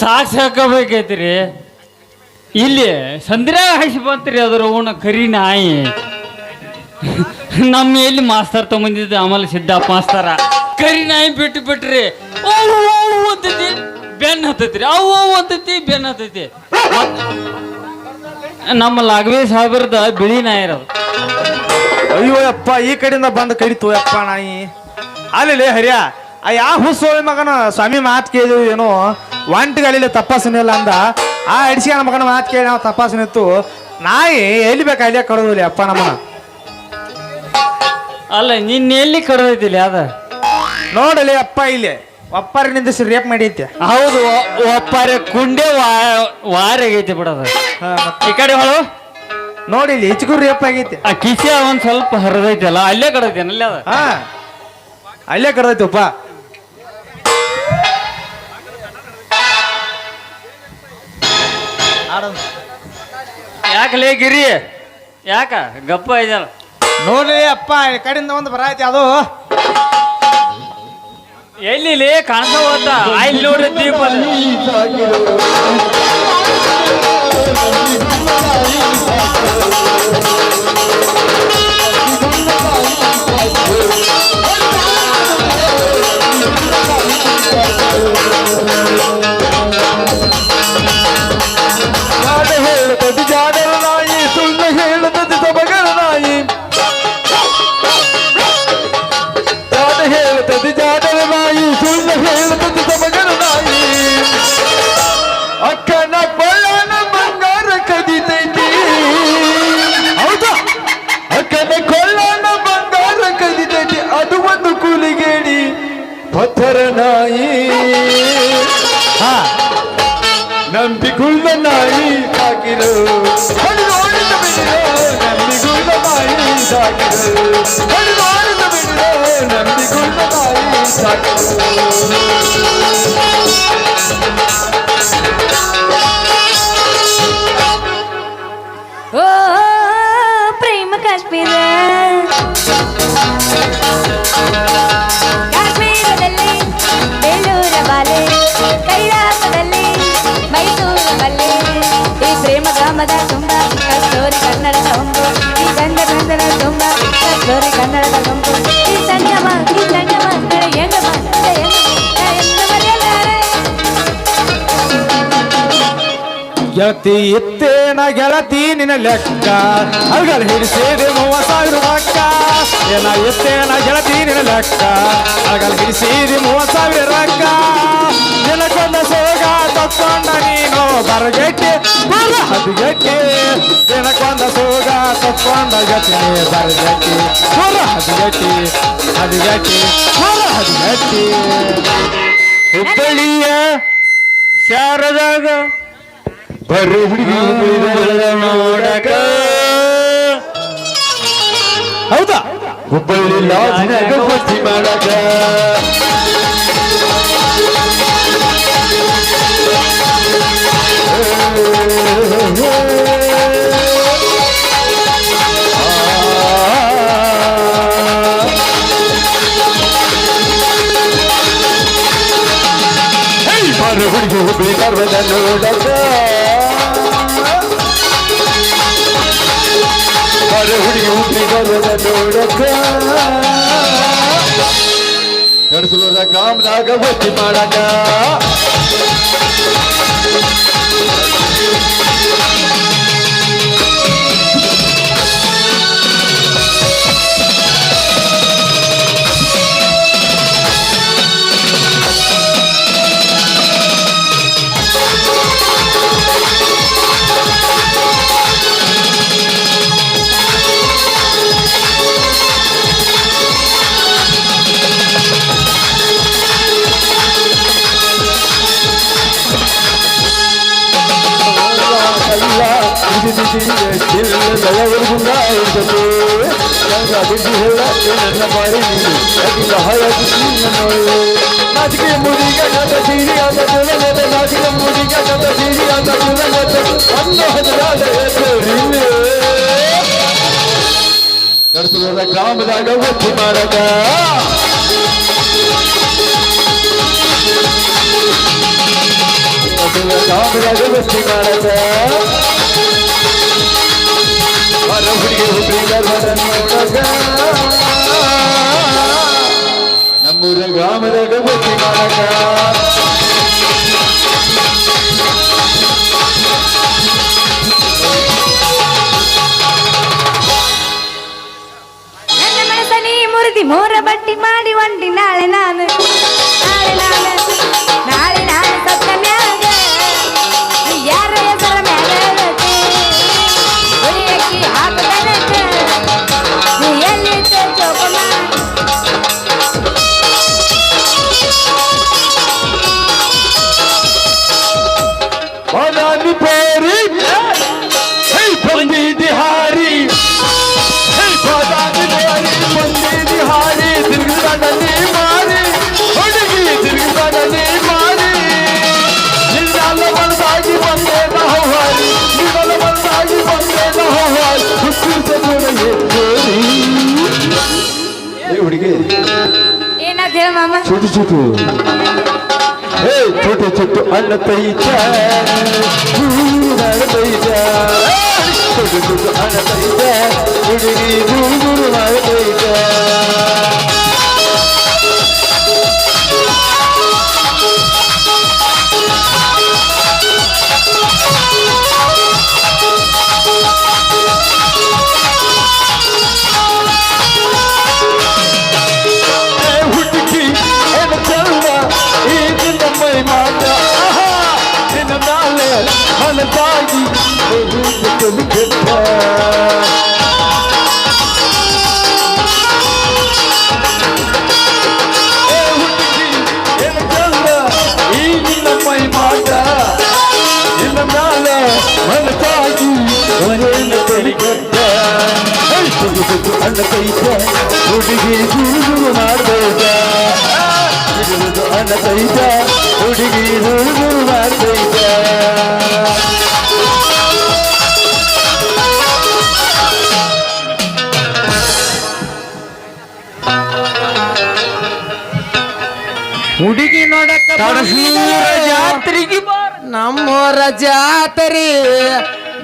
ಸಾಕಬೇಕೈತ್ರಿ. ಇಲ್ಲಿ ಸಂದ್ರ್ಯಾಗ ಹಾಸಿ ಬಂತ್ರಿ ಅದ್ರ ಅವನ ಕರಿ ನಾಯಿ. ನಮ್ಮ ಎಲ್ಲಿ ಮಾಸ್ತರ್ ತಗೊಂಡಿದ್ದ ಆಮೇಲೆ ಸಿದ್ದಪ್ಪ ಮಾಸ್ತರ ಕರಿ ನಾಯಿ ಬಿಟ್ಟು ಬಿಟ್ರಿ ಅಂತೈತಿ ಬೆನ್ನ ಹತ್ತೈತ್ರಿ. ಅವು ಅಂತೈತಿ ಬೆನ್ನ ಹತ್ತೈತಿ. ನಮ್ಮ ಲಾಘವೇ ಸಾಹೇಬ್ರದ ಬಿಳಿ ನಾಯಿ ಇರೋದು. ಅಯ್ಯೋ ಅಪ್ಪ ಈ ಕಡೆಯಿಂದ ಬಂದು ಕಡಿತು ಅಪ್ಪ ನಾಯಿ. ಅಲ್ಲಿ ಹರಿಯ ಯಾವ ಹುಸ್ಸೋಳಿ ಮಗನ ಸ್ವಾಮಿ ಮಾತು ಕೇಳಿದ್ವಿ ಏನೋ ಒಂಟಿಗೆ ಅಲ್ಲಿ ತಪಾಸಣೆ ಇಲ್ಲ ಅಂದ. ಆ ಹಿಡ್ಸಿನ ಮಗನ ಮಾತು ಕೇಳಿ ನಾವು ತಪಾಸಣೆ ಇತ್ತು. ನಾಯಿ ಎಲ್ಲಿ ಬೇಕು ಅಲ್ಲೇ ಕಡೋದಿಲ್ಲ ಅಪ್ಪ ನಮ್ಮನ. ಅಲ್ಲ ನಿನ್ನ ಎಲ್ಲಿ ಕಡೋದಿಲ್ಲ ಅದ ನೋಡಲಿ ಅಪ್ಪ ಇಲ್ಲಿ ಒಪ್ಪಾರಿ ನಿಂದಿಸಿ ರೇಪ್ ಮಾಡೈತೆ. ಹೌದು ಒಪ್ಪಾರೆ ಕುಂಡೆ ವಾರಾಗೈತಿ ಬಿಡದ. ಈ ಕಡೆ ಹೊಳು ನೋಡಿ ಇಲ್ಲಿ ಹೆಚ್ಚಿಗೂ ರೇಪ್ ಆಗೈತಿ. ಆ ಕಿಸೆ ಒಂದ್ ಸ್ವಲ್ಪ ಹರಿದೈತಲ್ಲ ಅಲ್ಲೇ ಕಡೈತೇನ ಅಲ್ಲೇ ಅದ. ಹಾ ಅಲ್ಲೇ ಕಡ್ದೈತಪ್ಪ. ಯಾಕಲೇ ಗಿರಿ ಯಾಕ ಗಪ್ಪ ಇದಲ್ಲ ನೋಡ್ರಿ ಅಪ್ಪ ಈ ಕಡೆಯಿಂದ ಒಂದು ಬರೈತಿ ಅದು ಎಲ್ಲಿ ಕಾಣ್ತಾ ಹೋದ ಇಲ್ಲಿ ನೋಡ್ರಿ ದೀಪ. ನಾಯಿ ನಂಬಿಗುಳ್ಳ ನಾಯಿ ಸಾಕಿರು ಹಡಿದೋಡಿದ ಬಿಡಿರೋ ನಂಬಿಗುಳ್ಳ ನಾಯಿ ಸಾಕಿರು ಹಡಿದೋಡಿದ ಬಿಡಿರೋ ನಂಬಿಗುಳ್ಳ ನಾಯಿ ಸಾಕಿರು. ಓ ಪ್ರೇಮ ಕಾಶ್ಮೀರ ಕಾಶ್ಮೀರದಲ್ಲಿ ಬೇಲೂರ ಬಾಲೆ ಕೈಲಾಸದಲ್ಲಿ ಮೈಸೂರು ಮಲ್ಲೆ ಈ ಪ್ರೇಮ ಗ್ರಾಮದ ತುಂಬ ಕಸ್ತೂರಿ ಕನ್ನಡದ ಹೊಂಬು ಈ ಗಂಧ ಗಂಧದ ತುಂಬ ಕಸ್ತೂರಿ ಕನ್ನಡದ ಹೊಂಬು ಈ ಸಂಗಮ ಹೆಂಗಮ ಎಂದು ಮರೆಯಲಾರೆ. ಗೆಳತಿ ಎತ್ತೇನ ಗೆಳತಿ ನಿನ್ನ ಲೆಕ್ಕ ಅವುಗಳ ಹಿಡಿಸಿದೆ 30,000 ರೊಕ್ಕ. ಏನ ಎತ್ತೇನ ಗೆಳತಿ ನಿನ್ನ ಲೆಕ್ಕ ಅವುಗಳ ಹಿಡಿಸಿದೆ 30,000 ರೊಕ್ಕ. ನಿನಗೊಂದ ಸೋಗ ತಕ್ಕೊಂಡ ನೀನು ಬರಗಟ್ಟಿ ಬರ ಹದಿಗಟ್ಟಿ. ನಿನಗೊಂದ ಸೋಗ ತಕ್ಕೊಂಡ ಗಟ್ಟಿ ಬರಗಟ್ಟಿ ಬರ ಹದಿಗಟ್ಟಿ ಹದಿಗಟ್ಟಿ ಬರ ಹದಿಗಟ್ಟಿ. ಹುಬ್ಬಳ್ಳಿಯ ಶಾರದಾಗ ಬರು ಹುಡುಗಿ ನೋಡಕ ಹೌದಾ ಹುಬ್ಬಳ್ಳಿ ಲಾಜಿನಾಗ ಭರ್ತಿ ಮಾಡಕ ಬರು ಹುಡುಗಿ ಹುಬ್ಬಳ್ಳಿ ಪರ್ವತ ನೋಡಕ ಹುಡುಗಿ ಹುಬ್ಬಳ್ಳಿ ಪರ್ವತ ನೋಡಕ ಕಡಸಲೂರ ಗ್ರಾಮದಾಗ ಭರ್ತಿ ಮಾಡಕ ಗ್ರಾಮದಾಗ ಭರ್ತಿ ಮಾಡಕ ಗ್ರಾಮದಾಗ ಬಸ್ತಿ ಮಾಡಕ ಬರ ಹುಡುಗಿ ಹುಡುಗಿ ಧಾರವಾಡ ನೋಡಕ ನಮ್ಮೂರ ಗ್ರಾಮದಾಗ ಬಸ್ತಿ ಮಾಡಕ ನನ್ನ ಮನಸ್ಸ ನೀ ಮುರಿದಿ ಮೂರ ಬಟ್ಟಿ ಮಾಡಿ ಒಂಟಿ ನಾಳೆ ನಾನು ಸತ್ತ ಮ್ಯಾಗ ಯಾರ ಹೆಸರ ಮ್ಯಾಗ ಉರಿಯಕ್ಕಿ ಹಾಕದನಕ ನೀ ಎಲ್ಲಿ ಚೋಪಮ ಬದಾಮಿ ಪೇರಿ ಹೇ ಬಂದಿದಿ ಹಾರಿ ಹೇ ಬದಾಮಿ ಪೇರಿ ಬಂದಿದಿ ಹಾರಿ ತಿರುಗಿದಾಡಲಿ ಮಾರಿ ಹುಡುಗಿ ತಿರುಗಿದಾಡಲಿ ಮಾರಿ ನಿನ್ನಾಲ ಮನದಾಗಿ ಬಂದೆ ನಹವಾರಿ ನಿನ್ನಾಲ ಮನದಾಗಿ ಬಂದೆ ನಹವಾರಿ ಹುಟ್ಟಿಸೋಣ ಏ ಹುಡುಗಿ ಏನಾದ ಹೇಳ ಮಾಮ छोटू छोटू हे छोटू छोटू अन्न तैचा छोटू छोटू अन्न तैचा गुड़ी गुरु गुरु मार तैचा ಮನದಾಗಿ ಈಗಿನ ಮೈ ಮಾಟ ನಿನ್ನ ಮ್ಯಾಲ ಮನದಾಗಿ ತೆಲಿಗಟ್ಟ ಅಣ್ಣ ಕೈತ ಹುಡುಗಿ ಗುರು ಗುರು ಮಾಡ್ಬೇಕ ಅಣ್ಣ ಕೈತ ಹುಡುಗಿ ಗುರು ಗುರು ಮಾಡ್ಬೇಕ ಹುಡುಗಿ ನೋಡಕ್ಕ ಜಾತ್ರೆಗೆ ನಮ್ಮೂರ ಜಾತ್ರೆ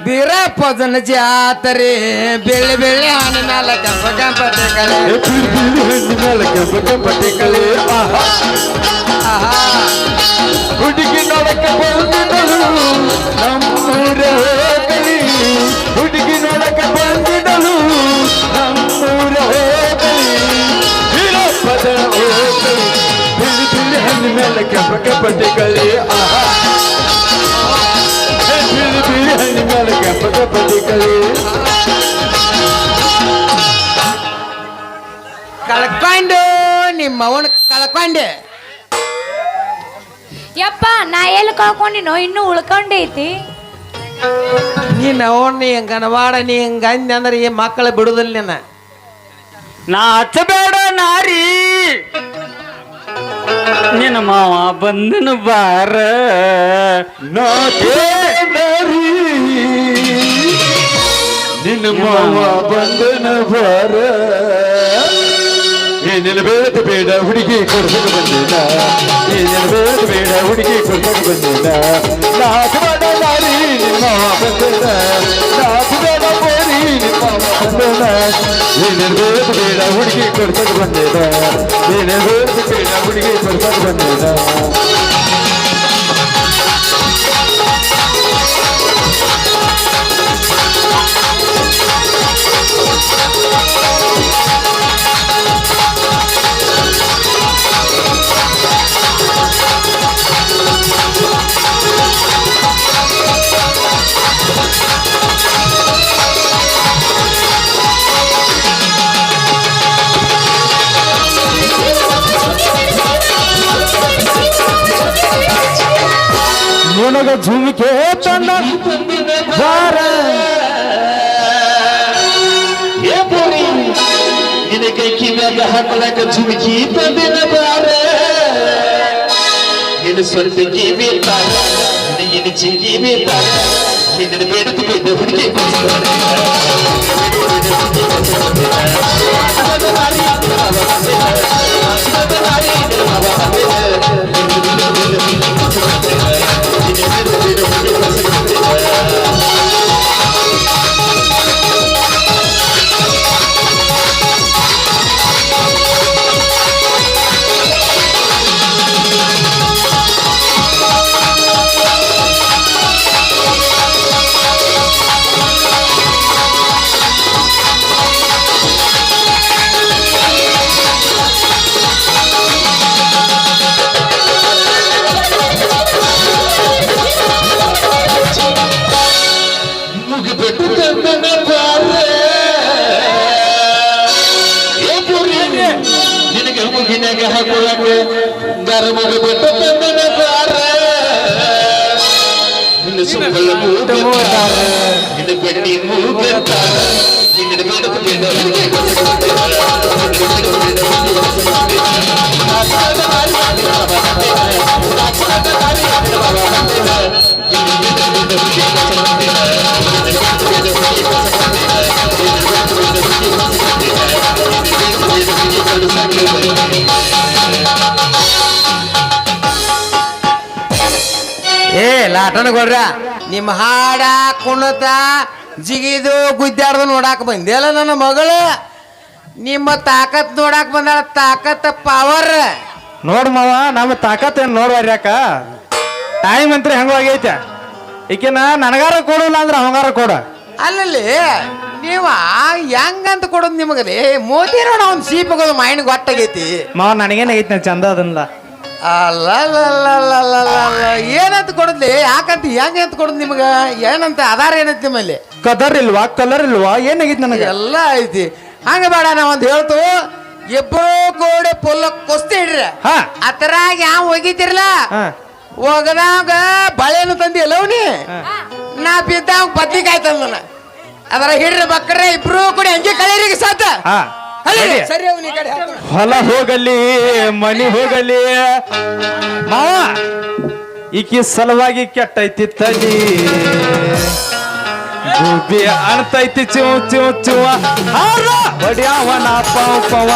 ಬೀರಪ್ಪನ ಜಾತ್ರೆ ಬೆಳ್ಳಿ ಬೆಳ್ಳಿ ಹಣ್ಣು ಮ್ಯಾಲ ಕೆಂಪ ಕೆಂಪತೆ ಕಲೆ ಕೆಂಪಟ್ಟೆ ಹುಡುಗಿ ನೋಡಕ್ಕೆ ಬಂದಿದ್ದಳು ನಮ್ಮೂರ ಹೋಗಲಿ ಹುಡುಗಿ ನೋಡಕ್ಕೆ ಬಂದಿದ್ದಳು ನಮ್ಮೂರ ಹೋಗಲಿ ವೀರಪ್ಪದ ಹೋಗಲಿ ಬಿಳಿ ಬಿಳಿ ಹಣ್ಣು ಮೇಲೆ ಕೆಂಪಟ್ಟೆ ಕಲೆ ಬಿಳಿ ಬಿಳಿ ಹಣ್ಣು ಮೇಲೆ ಕೆಂಪಟ್ಟೆ ಕಲೆ ಕಳ್ಕೊಂಡು ನಿಮ್ಮ ಅವನ ಕಳ್ಕೊಂಡೆ ಯಪ್ಪ ನಾ ಎಲ್ಲಿ ಕಳ್ಕೊಂಡಿನೋ ಇನ್ನೂ ಉಳ್ಕೊಂಡೈತಿ ನೀನು ಅವನ್ ನೀ ಹಂಗನವಾಡ ನೀ ಹಂಗ ಅಂದೆ ಅಂದ್ರೆ ಈ ಮಕ್ಕಳು ಬಿಡುದಿಲ್ಲ ನಿನ್ನ ನಾ ಹಚ್ಚಬೇಡ ನಾರಿ ನಿನ್ನ ಮಾವ ಬಂದನು ಬಾರ ನಾರಿ ನಿನ್ನ ಮಾವ ಬಂದನ ಬಾರ ಏನೆಲ್ಲ ಬೇಡ ಬೇಡ ಹುಡುಗಿ ಕೊಡ್ಸಕ್ಕೆ ಬಂದಿಲ್ಲ ಏನೆಲ್ಲ ಬೇಡ ಬೇಡ ಹುಡುಗಿ ಕೊಡ್ಸಕ್ಕೆ ಬಂದಿಲ್ಲ ನಾಲ್ಕು ಬೇಡ ನಾರಿ ನಿಮ್ಮ ಮಾವ ಬಂದನ ನಾಲ್ಕು ಬೇಡ ಬೋರಿ ನಿಮ್ಮ ಮಾವ ಬಂದನ ಏನೆಲ್ಲ ಬೇಡ ಬೇಡ ಹುಡುಗಿ ಕೊಡ್ಸಕ್ಕೆ ಬಂದಿಲ್ಲ ಏನೆಲ್ಲ ಬೇಡ ಬೇಡ ಹುಡುಗಿ ಕೊಡ್ಸಕ್ಕೆ ಬಂದಿಲ್ಲ ನಿನಗ ಝುಮ್ಕೆ ತಂದ ಬಾರ ನಿನಗೆ ಕಿವ್ಯಾಗ ಹಾಕೊಳಕ ಝುಮಕಿ ತಂದಿನ ಬಾರ ನಿನ್ನ ಸ್ವಲ್ಪ ಕಿವಿ ತಾರ ನಿನ್ನ ಚಿಂಗಿ ತಾರ ನಿನ್ನ ಬೇಡದು ಬೇಡ ಹುಡುಗಿ ನರಮಗ ಬಿಟ್ಟು ತಂದನ ದಾರ ನಿನ್ನ ಸುಂಬಳ ಮೂಟಾರ ನಿನ್ನ ಬೆಣ್ಣಿ ಮೂಗಂತಾರ ನಿನ್ನ ಬೇಡಕ ಬೇಡ ಏ ಲಾಟನ ಕೊಡ್ರ ನಿಮ್ಮ ಹಾಡ ಕುಣತ ಜಿಗಿದು ಗುದ್ದಾಡ್ದು ನೋಡಾಕ ಬಂದಿಲ್ಲ ನನ್ನ ಮಗಳು ನಿಮ್ಮ ತಾಕತ್ ನೋಡಾಕ್ ಬಂದಾಳ ತಾಕತ್ ಪವರ್ ನೋಡ್ ಮಾವ ನಮ್ಮ ತಾಕತ್ತೇನು ನೋಡ್ವಾರ್ಯಾಕ ಟೈಮ್ ಅಂತ್ರಿ ಹಂಗಾಗೈತೆ ಈಕಿನ ನನಗಾರ ಕೊಡಲ್ಲ ಅಂದ್ರೆ ಅವಂಗಾರ ಕೊಡ ಅಲ್ಲಲ್ಲಿ ನೀವ ಹೆಂಗಂತ ಕೊಡೋದು ನಿಮಗಲಿ ಮೋದಿ ನೋಡ ಅವ್ನು ಸೀಪಗೋದು ಮೈಂಡ್ ಗೊತ್ತಾಗೈತಿ ಮಾವ ನನಗೇನಾಗೈತಿ ನಾ ಚಂದ ಅದನ್ಲ ಅಲ್ಲ ಏನಂತ ಕೊಡದ್ಲಿ ಯಾಕಂತ ಹೆಂಗಂತ ಕೊಡೋದು ನಿಮಗ ಏನಂತ ಆಧಾರ ಏನಂತ ನಿಮ್ಮಲ್ಲಿ ಕಲರ್ ಇಲ್ವಾ ಕಲರ್ ಇಲ್ವಾ ಏನಾಗೈತಿ ನನಗೆ ಎಲ್ಲ ಐತಿ ಹಂಗ ಬೇಡ ನಾ ಒಂದ್ ಹೇಳ್ತು ಇಬ್ಬರು ಗೋಡೆ ಪುಲ್ಲ ಕೊಸ್ತಿ ಇಡ್ರಿ ಹಾ ಅತರಾಗ ಯಾವ ಒಗಿತಿರ್ಲ ಹಾ ಹೋಗದಾಗ ಬಳೆನು ತಂದಿ ಅಲ್ಲವ್ನಿ ನಾ ಬಿದ್ದಾಗ ಬದ್ನಿಕಾಯ್ ತಂದನ ಅದರ ಹಿಡ್ರಿ ಬಕ್ರೆ ಇಬ್ರು ಕೂಡ ಹಂಗೆ ಕಳೀರಿಗೆ ಸಾತ ಹಾ ಅಲ್ಲೇ ಸರಿ ಅವ್ನಿ ಈ ಕಡೆ ಹಾಕೋಣ. ಹೊಲ ಹೋಗಲಿ ಮನಿ ಹೋಗಲಿ ಮಾವ ಈಕಿ ಸಲುವಾಗಿ ಕೆಟ್ಟೈತಿ ತಲಿ ಗುಬ್ಬಿ ಅಣ್ತೈತಿ ಚಿವ್ ಚಿವ್ ಚಿವ ಹಾರ ಹೊಡ್ಯಾವನ ಪಾವ್ ಪವ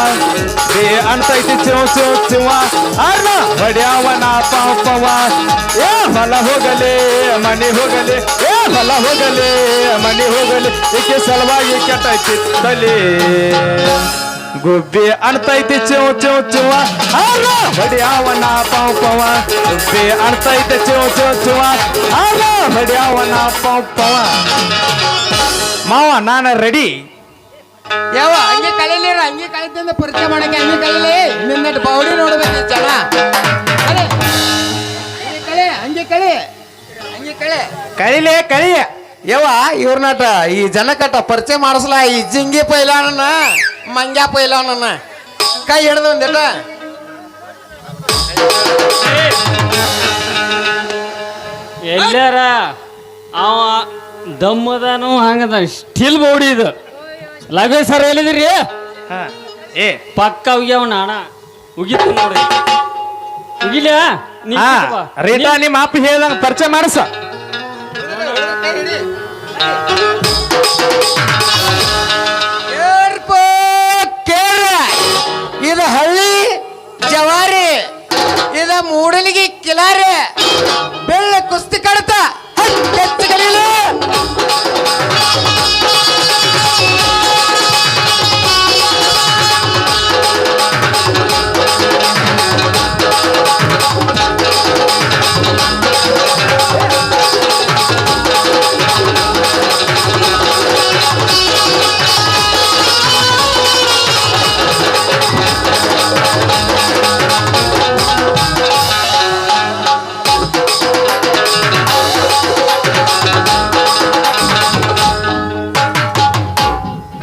ಬೇ ಅಣ್ತೈತಿ ಚಿವ್ ಚಿವ್ ಚಿವ ಹಾರ ಹೊಡ್ಯಾವನ ಪಾವ್ ಪವ ಏ ಹೊಲ ಹೋಗಲಿ ಮನಿ ಹೋಗಲಿ ಏ ಹೊಲ ಹೋಗಲಿ ಮನಿ ಹೋಗಲಿ ಈಕಿ ಸಲುವಾಗಿ ಕೆಟ್ಟೈತಿ ತಲಿ ಗುಬ್ಬಿ ಅಣ್ತೈತಿ ಚಿವ್ ಚಿವ್ ಚಿವ ಹಾರ ಹೊಡ್ಯಾವನ ಪಾವ್ ಪವ ಗುಬ್ಬಿ ಅಣ್ತೈತಿ ಚಿವ್ ಚಿವ್ ಚಿವ ಹಾರ ಹೊಡ್ಯಾವನ ಪಾವ್ ಪವ ಮಾವ ನಾನು ರೆಡಿ ಯಾವ ಹಂಗೆ ಕಳೀಲಿರ ಹಂಗೆ ಕಳಿತಂದ ಪರಿಚಯ ಮಾಡಕ್ಕೆ ಹಂಗೆ ಕಳೀಲಿ ನಿನ್ನಟ್ಟು ಬೌಡಿ ನೋಡ್ಬೇಕು ಜನ ಕಳೆ ಹಂಗೆ ಕಳೆ ಕಳಿಲೆ ಕಳಿ ಯವ್ವ ಇವ್ರನಾಟ ಈ ಜನಕಟ್ಟ ಪರಿಚಯ ಮಾಡಿಸ್ಲಾ ಈ ಜಿಂಗಿ ಪೈಲಾನನ್ನ ಮಂಗ್ಯಾ ಪೈಲಾನನ್ನ ಕೈ ಹಿಡ್ದು ಒಂದಿಟ ಎಲ್ಲಾರ ಅವ ದಮ್ಮದಾನು ಹಂಗದ ಸ್ಟಿಲ್ ಬೌಡಿ ಇದು ಲಗೇ ಸರ್ ಹೇಳಿದ್ರಿ ಹಾ ಏ ಪಕ್ಕ ಉಗ್ಯಾವಣ ಅಣ್ಣ ಉಗಿತು ನೋಡಿ ಉಗಿಲ ಹಾ ರೇಟಾ ನಿಮ್ಮ ಅಪ್ಪ ಹೇಳ್ದಂಗ ಪರಿಚಯ ಮಾಡಿಸ ಇದು ಹಳ್ಳಿ ಜವಾರಿ ಇದ ಮೂಡಲಿಗೆ ಕಿಲಾರಿ ಬೆಳ್ಳ ಕುಸ್ತಿ ಕಡತ ಹೆಚ್ಚುಗಳಿಲ್ಲ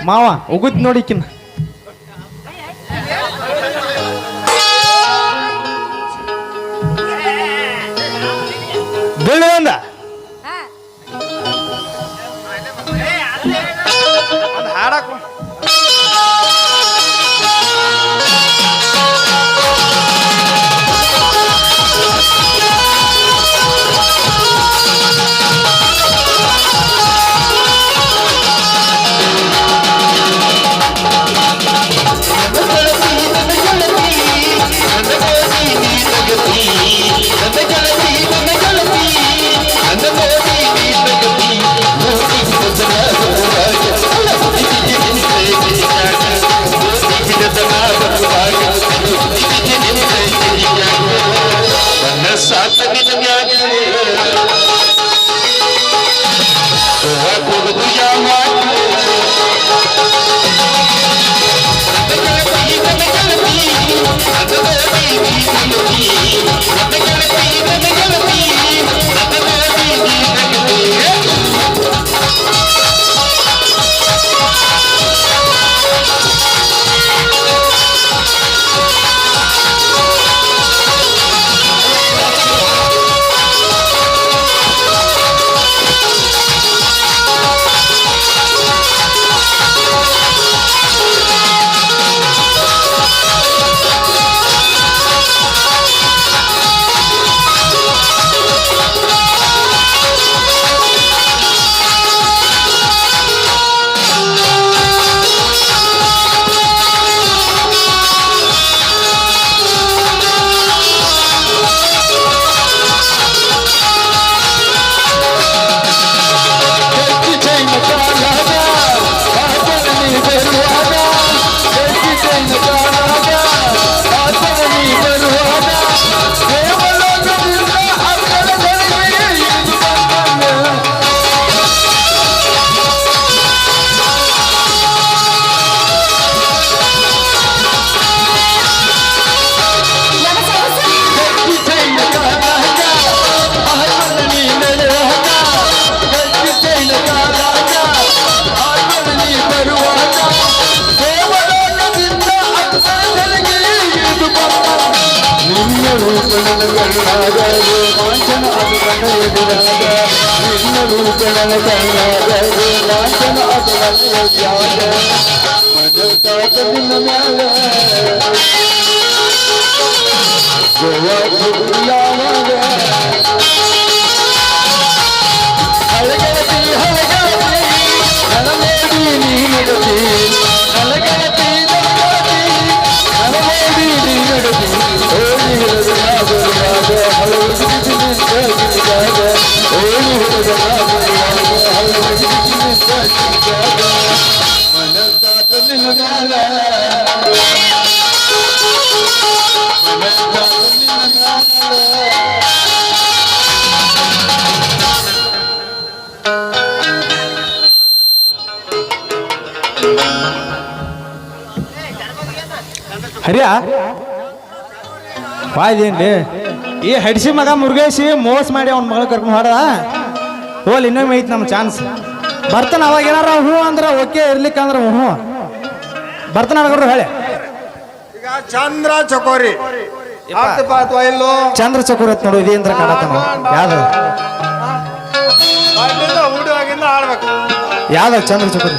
ಮಾವ ಉಗುದ್ ನೋಡಿಕಿನ ಬೆಳ್ಳಿ ಒಂದ ಹಾಡಾಕು ಕಣ್ಣಾಗ ರೋಮಾಂಚನ ಅದು ನನ್ನ ಎದುರಾಗ ನಿನ್ನ ರೂಪ ನನ್ನ ಕಣ್ಣಾಗ ರೋಮಾಂಚನ ಅದು ನನ್ನ ಎದುರಾಗ ಮನ ತಾತ ನಿನ್ನ ಮ್ಯಾಲ ಗೋವಾ ಯಾವಾಗ ಹಳಗತಿ ನನ್ನ ನೋಡಿ ನೀ ನಡತಿ ಹಳಗತಿ ನನ್ನ ನೋಡಿ ನೀ ನಡತಿ ಓಡಿ ಹಿಡಿದಾಗ ಹಲವು ನಿಂತಾಗ ಓಡಿ ಹಿಡಿದಾಗ ಹಲವು ನಿಂತಾಗ ಮನ ತಾತ ನಿನ್ನ ಮ್ಯಾಲ ಮನ ತಾತ ನಿನ್ನ ಮ್ಯಾಲ ಹರಿಯ ವಾಯ್ದೇನ್ರಿ ಈ ಹಡಿಸಿ ಮಗ ಮುರುಗೇಶಿ ಮೋಸ ಮಾಡಿ ಅವ್ನ ಮಗಳು ಕರ್ಕೊಂಡು ಹೊಡ ಹೋಲ್ ಇನ್ನೊಮ್ಮೆ ಐತಿ ನಮ್ಮ ಚಾನ್ಸ್ ಬರ್ತಾನ ಅವಾಗ ಏನಾರ ಹ್ಞೂ ಅಂದ್ರೆ ಓಕೆ ಇರ್ಲಿಕ್ಕಂದ್ರೆ ಹ್ಞೂ ಬರ್ತಾನ ಅನ್ಕೊಡ್ರಿ ಹೇಳಿ ಈಗ ಚಂದ್ರ ಚಕೋರಿ ಇಲ್ಲೋ ಚಂದ್ರ ಚಕೋರಿ ಅಂತ ನೋಡು ಇದೇಂದ್ರ ಕಾಡತಾನ ಯಾವ್ದು ಹುಡುಗಿಂದ ಆಡ್ಬೇಕು ಯಾವ್ದು ಚಂದ್ರ ಚಕೋರಿ